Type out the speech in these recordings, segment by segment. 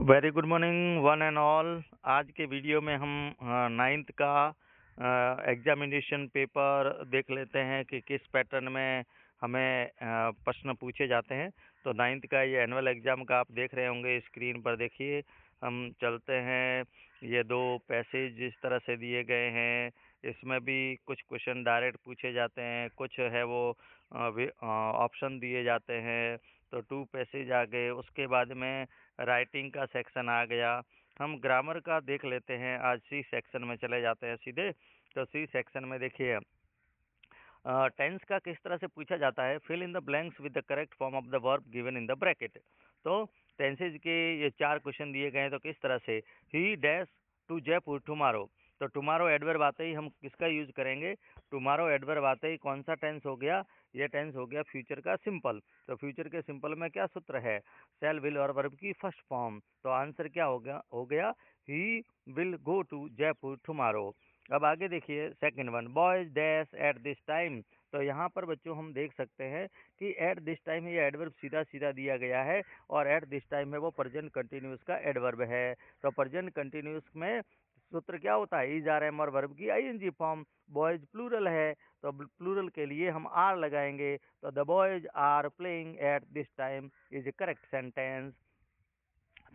Very good morning one and all. आज के video में हम नाइन्थ का एग्जामिनेशन पेपर देख लेते हैं कि किस पैटर्न में हमें प्रश्न पूछे जाते हैं। तो नाइन्थ का ये एनुअल एग्ज़ाम का आप देख रहे होंगे, स्क्रीन पर देखिए। हम चलते हैं, ये दो पैसेज जिस तरह से दिए गए हैं, इसमें भी कुछ क्वेश्चन डायरेक्ट पूछे जाते हैं, कुछ है वो ऑप्शन दिए जाते हैं। तो टू पैसेज आ गए, उसके बाद में राइटिंग का सेक्शन आ गया। हम ग्रामर का देख लेते हैं, आज सी सेक्शन में चले जाते हैं सीधे। तो सी सेक्शन में देखिए, टेंस का किस तरह से पूछा जाता है। Fill in the blanks with the correct form of the verb given in the bracket. तो टेंसेज के ये 4 क्वेश्चन दिए गए हैं। तो किस तरह से, he dash to Jaipur tomorrow. तो टुमारो एडवर्ब आते ही हम किसका यूज करेंगे, टुमारो एडवर्ब आते ही कौन सा टेंस हो गया, ये टेंस हो गया फ्यूचर का सिंपल। तो फ्यूचर के सिंपल में क्या सूत्र है, शैल विल और वर्ब की फर्स्ट फॉर्म। तो आंसर क्या हो गया he will go to Jaipur tomorrow. अब आगे देखिए second one, boys dash at this time. तो यहाँ पर बच्चों हम देख सकते हैं कि एट दिस टाइम ये एडवर्ब सीधा सीधा दिया गया है, और एट दिस टाइम में वो प्रेजेंट कंटिन्यूस का एडवर्ब है। तो प्रेजेंट कंटिन्यूस में सूत्र क्या होता है, इज आर एम और वर्ब की आईएनजी फॉर्म। बॉयज प्लूरल है, तो प्लूरल के लिए हम आर लगाएंगे। तो the boys are playing at this time is a correct sentence.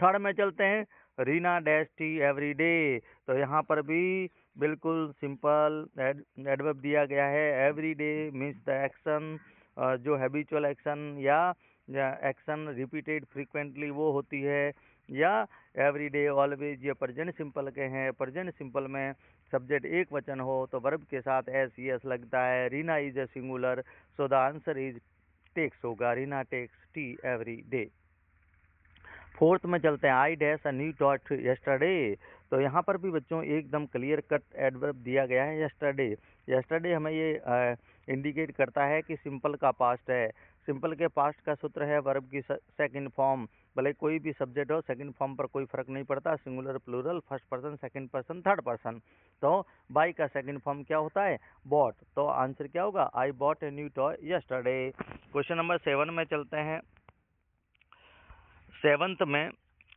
Third में चलते हैं, Reena dash tea every day. तो यहाँ पर भी बिल्कुल सिंपल एडवर्ब दिया गया है। Every day means the action, जो हैबिचुअल एक्शन या एक्शन रिपीटेड फ्रीक्वेंटली वो होती है, या एवरी डे ऑलवेज ये प्रेजेंट सिंपल के हैं। प्रेजेंट सिंपल में सब्जेक्ट एक वचन हो तो वर्ब के साथ एस यस लगता है। Reena is a singular, so the answer is takes होगा, Reena takes tea every day. Fourth में चलते हैं, I dash a new dot yesterday. तो यहाँ पर भी बच्चों एकदम क्लियर कट एडवर्ब दिया गया है, यस्टरडे। यस्टरडे हमें ये इंडिकेट करता है कि सिंपल का पास्ट है। सिंपल के पास्ट का सूत्र है वर्ब की सेकंड फॉर्म। भले कोई भी सब्जेक्ट हो, सेकंड फॉर्म पर कोई फर्क नहीं पड़ता, singular plural, first person, second person, third person. तो बाई का सेकंड फॉर्म क्या होता है, बॉट। तो आंसर क्या होगा, I bought a new toy yesterday. Question number 7 में चलते हैं। सेवंथ में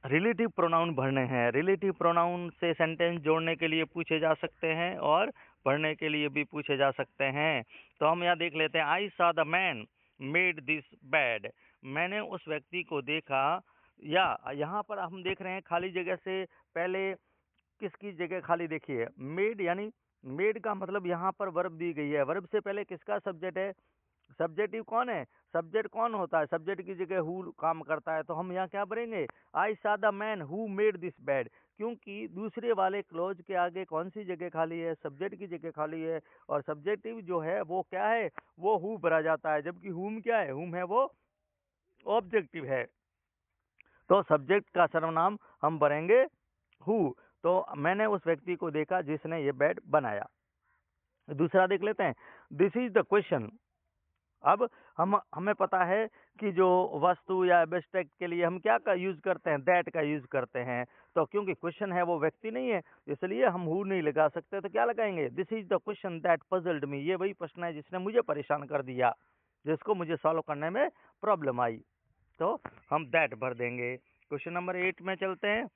रिलेटिव प्रोनाउन भरने हैं। रिलेटिव प्रोनाउन से सेंटेंस जोड़ने के लिए पूछे जा सकते हैं और पढ़ने के लिए भी पूछे जा सकते हैं। तो हम यहाँ देख लेते हैं, आई सा the man made this bed. मैंने उस व्यक्ति को देखा, या यहाँ पर हम देख रहे हैं खाली जगह से पहले किसकी जगह खाली, देखिए मेड, यानी मेड का मतलब यहाँ पर वर्ब दी गई है। वर्ब से पहले किसका सब्जेक्ट है, सब्जेक्टिव कौन है, सब्जेक्ट कौन होता है, सब्जेक्ट की जगह हु काम करता है। तो हम यहाँ क्या भरेंगे, आई सा the man who made this bed. क्योंकि दूसरे वाले क्लोज के आगे कौन सी जगह खाली है, सब्जेक्ट की जगह खाली है, और सब्जेक्टिव जो है वो क्या है, वो हु भरा जाता है। जबकि हुम क्या है, हुम है वो ऑब्जेक्टिव है। तो सब्जेक्ट का सर्वनाम हम भरेंगे हु। तो मैंने उस व्यक्ति को देखा जिसने ये बेड बनाया। दूसरा देख लेते हैं, दिस इज द क्वेश्चन। अब हमें पता है कि जो वस्तु या एब्स्ट्रैक्ट के लिए हम क्या का यूज करते हैं, दैट का यूज करते हैं। तो क्योंकि क्वेश्चन है वो व्यक्ति नहीं है, इसलिए हम हु नहीं लगा सकते। तो क्या लगाएंगे, this is the question that puzzled me. ये वही प्रश्न है जिसने मुझे परेशान कर दिया, जिसको मुझे सॉल्व करने में प्रॉब्लम आई। तो हम दैट भर देंगे। क्वेश्चन नंबर 8 में चलते हैं,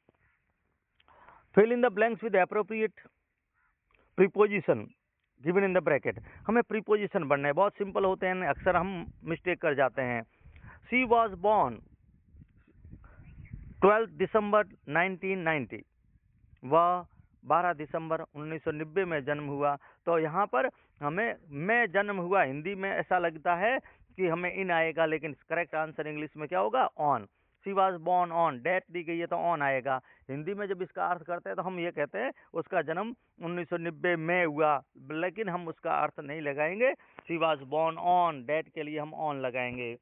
fill in the blanks with appropriate preposition given in the bracket. हमें प्रीपोजिशन बनना है, बहुत सिंपल होते हैं, अक्सर हम मिस्टेक कर जाते हैं। सी वॉज बॉर्न 12 दिसंबर 1990। वह 12 दिसंबर 1990 में जन्म हुआ। तो यहाँ पर हमें मैं जन्म हुआ हिंदी में ऐसा लगता है कि हमें इन आएगा, लेकिन करेक्ट आंसर इंग्लिश में क्या होगा, on. She was born on, date दी गई है तो ऑन आएगा। हिंदी में जब इसका अर्थ करते हैं तो हम ये कहते हैं उसका जन्म 1990 में हुआ, लेकिन हम उसका अर्थ नहीं लगाएंगे। सी वॉज बॉर्न ऑन, डेट के लिए हम ऑन लगाएंगे।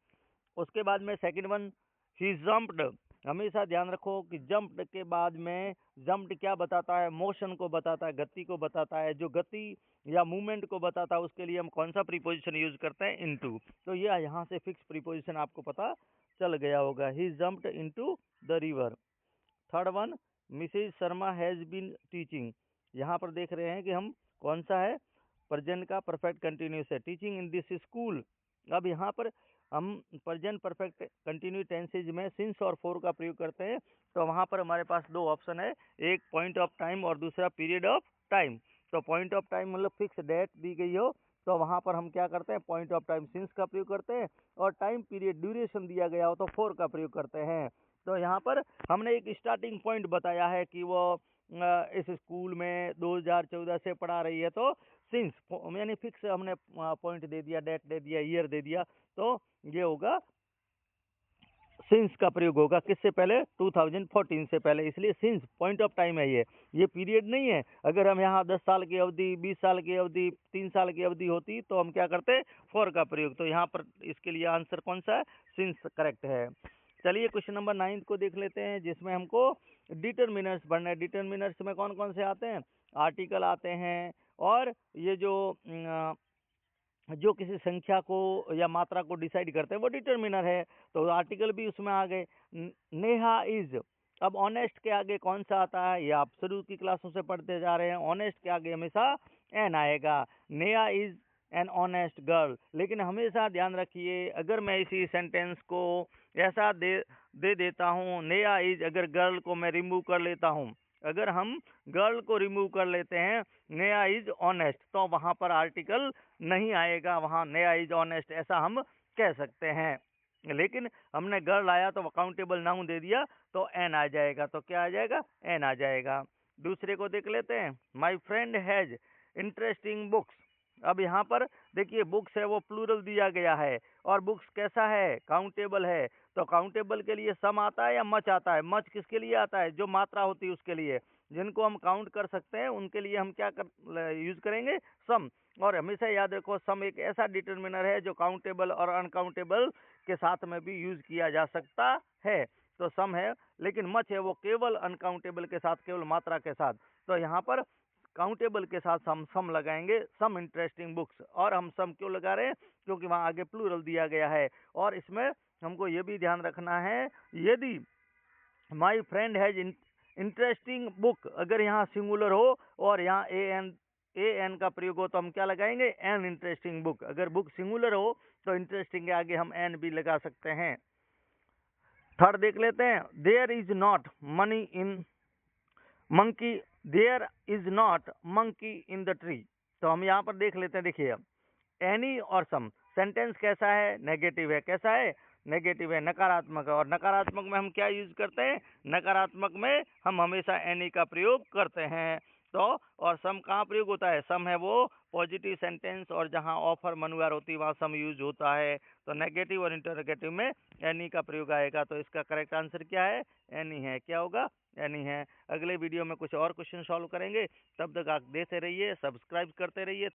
उसके बाद में सेकंड वन, ही जंप्ड। हमेशा ध्यान रखो कि जंप्ड के बाद में जंप्ड क्या बताता है, मोशन को बताता है, गति को बताता है। जो गति या मूवमेंट को बताता है उसके लिए हम कौन सा प्रीपोजिशन यूज करते हैं, इनटू। तो ये यहाँ से फिक्स प्रीपोजिशन आपको पता चल गया होगा, he jumped into the river. Third one, Mrs Sharma has been teaching. यहाँ पर देख रहे हैं कि हम कौन सा है, प्रेजेंट का परफेक्ट कंटिन्यूस है, टीचिंग इन दिस स्कूल। अब यहाँ पर हम प्रेजेंट परफेक्ट कंटिन्यू टेंसेज में सिंस और फॉर का प्रयोग करते हैं, तो वहाँ पर हमारे पास दो ऑप्शन है, एक पॉइंट ऑफ टाइम और दूसरा पीरियड ऑफ टाइम। तो पॉइंट ऑफ टाइम मतलब फिक्स डेट दी गई हो, तो वहाँ पर हम क्या करते हैं, पॉइंट ऑफ टाइम सिंस का प्रयोग करते हैं, और टाइम पीरियड ड्यूरेशन दिया गया हो तो फॉर का प्रयोग करते हैं। तो यहाँ पर हमने एक स्टार्टिंग पॉइंट बताया है कि वो इस स्कूल में 2014 से पढ़ा रही है, तो सिंस यानी फिक्स हमने पॉइंट दे दिया, डेट दे दिया, ईयर दे दिया, तो ये होगा सिंस का प्रयोग होगा किससे पहले, 2014 से पहले, इसलिए सिंस पॉइंट ऑफ टाइम है ये पीरियड नहीं है। अगर हम यहाँ 10 साल की अवधि, 20 साल की अवधि, 3 साल की अवधि होती तो हम क्या करते, फॉर का प्रयोग। तो यहाँ पर इसके लिए आंसर कौन सा है, सिंस करेक्ट है। चलिए क्वेश्चन नंबर 9 को देख लेते हैं, जिसमें हमको डिटरमिनर्स पढ़ना है। डिटरमिनर्स में कौन कौन से आते हैं, आर्टिकल आते हैं, और ये जो किसी संख्या को या मात्रा को डिसाइड करते हैं वो डिटरमिनर है, तो आर्टिकल भी उसमें आ गए। नेहा इज, अब ऑनेस्ट के आगे कौन सा आता है, ये आप शुरू की क्लासों से पढ़ते जा रहे हैं, ऑनेस्ट के आगे हमेशा एन आएगा। Neha is an honest girl, लेकिन हमेशा ध्यान रखिए, अगर मैं इसी सेंटेंस को ऐसा दे देता हूँ, नेहा इज, अगर गर्ल को मैं रिमूव कर लेता हूँ, अगर हम गर्ल को रिमूव कर लेते हैं, नेहा इज ऑनेस्ट, तो वहाँ पर आर्टिकल नहीं आएगा, वहाँ नेहा इज ऑनेस्ट ऐसा हम कह सकते हैं। लेकिन हमने गर्ल आया तो अकाउंटेबल नाउन दे दिया, तो एन आ जाएगा, तो क्या आ जाएगा, एन आ जाएगा। दूसरे को देख लेते हैं, my friend has interesting books. अब यहाँ पर देखिए बुक्स है वो प्लूरल दिया गया है, और बुक्स कैसा है, काउंटेबल है, तो काउंटेबल के लिए सम आता है या मच आता है, मच किसके लिए आता है, जो मात्रा होती है उसके लिए, जिनको हम काउंट कर सकते हैं उनके लिए हम क्या यूज करेंगे, सम। और हमेशा याद रखो, सम एक ऐसा डिटरमिनर है जो काउंटेबल और अनकाउंटेबल के साथ में भी यूज किया जा सकता है, तो सम है। लेकिन मच है वो केवल अनकाउंटेबल के साथ, केवल मात्रा के साथ, तो यहाँ पर काउंटेबल के साथ हम सम लगाएंगे, सम इंटरेस्टिंग बुक्स। और हम सम क्यों लगा रहे हैं, क्योंकि वहाँ आगे प्लूरल दिया गया है। और इसमें हमको ये भी ध्यान रखना है, यदि my friend has interesting book, अगर यहाँ सिंगुलर हो और यहाँ ए एन का प्रयोग हो, तो हम क्या लगाएंगे, एन इंटरेस्टिंग बुक। अगर बुक सिंगुलर हो तो इंटरेस्टिंग के आगे हम एन भी लगा सकते हैं। थर्ड देख लेते हैं, there is not money in monkey, there is not monkey in the tree. तो हम यहाँ पर देख लेते हैं, देखिए अब एनी और सम, सेंटेंस कैसा है, नेगेटिव है, कैसा है, नेगेटिव है, नकारात्मक है, और नकारात्मक में हम क्या यूज करते हैं, नकारात्मक में हम हमेशा एनी का प्रयोग करते हैं। तो और सम कहाँ प्रयोग होता है, सम है वो पॉजिटिव सेंटेंस, और जहाँ ऑफर मनुआर होती है वहाँ सम यूज होता है, तो नेगेटिव और इंटरोगेटिव में एनी का प्रयोग आएगा। तो इसका करेक्ट आंसर क्या है, एनी है, क्या होगा, एनी है। अगले वीडियो में कुछ और क्वेश्चन सॉल्व करेंगे, तब तक आप देते रहिए, सब्सक्राइब करते रहिए।